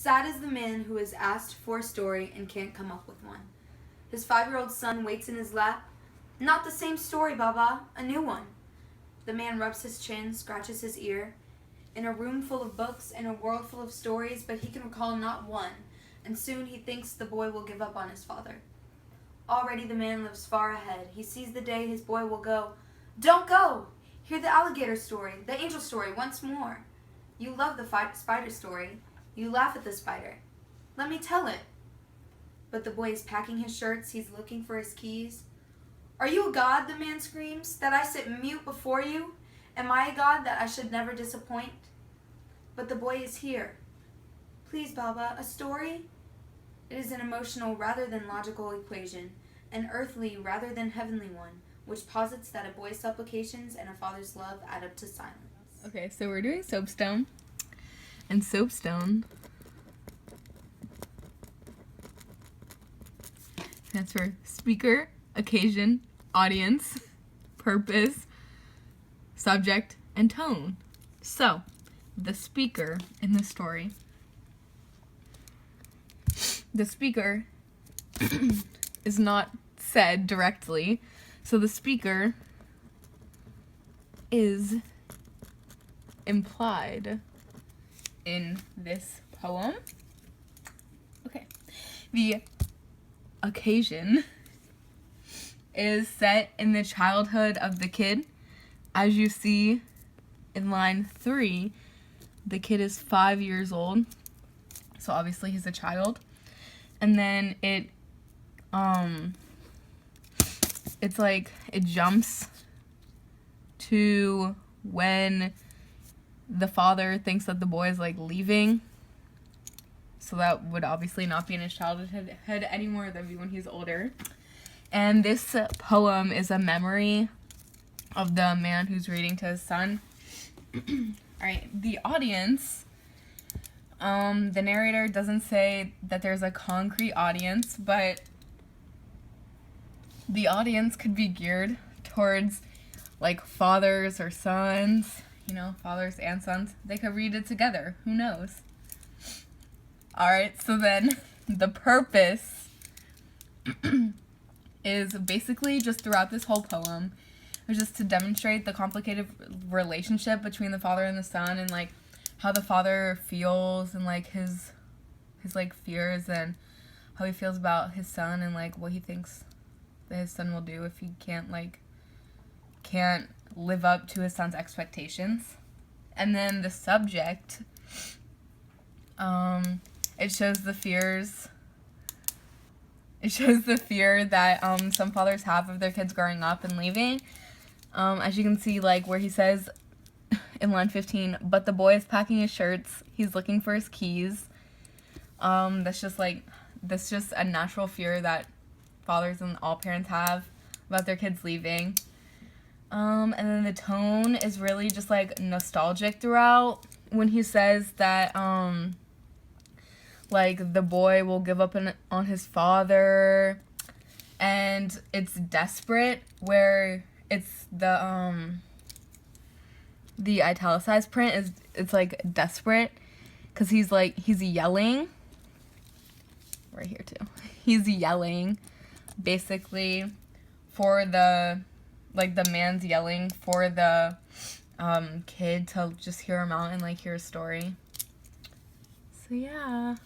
Sad is the man who is asked for a story and can't come up with one. His 5-year-old son waits in his lap. Not the same story, Baba, a new one. The man rubs his chin, scratches his ear. In a room full of books, in a world full of stories, but he can recall not one, and soon he thinks the boy will give up on his father. Already the man lives far ahead. He sees the day his boy will go. Don't go! Hear the alligator story, the angel story once more. You love the spider story. You laugh at the spider. Let me tell it. But the boy is packing his shirts. He's looking for his keys. Are you a god, the man screams, that I sit mute before you? Am I a god that I should never disappoint? But the boy is here. Please, Baba, a story? It is an emotional rather than logical equation, an earthly rather than heavenly one, which posits that a boy's supplications and a father's love add up to silence. Okay, so we're doing soapstone. And soapstone stands for speaker, occasion, audience, purpose, subject, and tone. So, the speaker in the story. The speaker is not said directly, so the speaker is implied in this poem. Okay. The occasion is set in the childhood of the kid. As you see in line 3, the kid is 5 years old, so obviously he's a child. And then it's like it jumps to when the father thinks that the boy is like leaving. So that would obviously not be in his childhood anymore. That'd be when he's older. And this poem is a memory of the man who's reading to his son. Alright, the audience. The narrator doesn't say that there's a concrete audience, but the audience could be geared towards like fathers or sons, fathers and sons. They could read it together. Who knows? Alright, so then the purpose is basically just throughout this whole poem is just to demonstrate the complicated relationship between the father and the son, and like how the father feels and like his like fears and how he feels about his son and like what he thinks that his son will do if he can't live up to his son's expectations. And then the subject, it shows the fears. It shows the fear that some fathers have of their kids growing up and leaving. As you can see, like where he says in line 15, but the boy is packing his shirts. He's looking for his keys. That's just a natural fear that fathers and all parents have about their kids leaving. And then the tone is really just like nostalgic throughout when he says that like the boy will give up on his father, and it's desperate where it's the italicized print is it's like desperate because he's yelling right here too. He's yelling basically for the man's yelling for the kid to just hear him out and like hear a story. So yeah.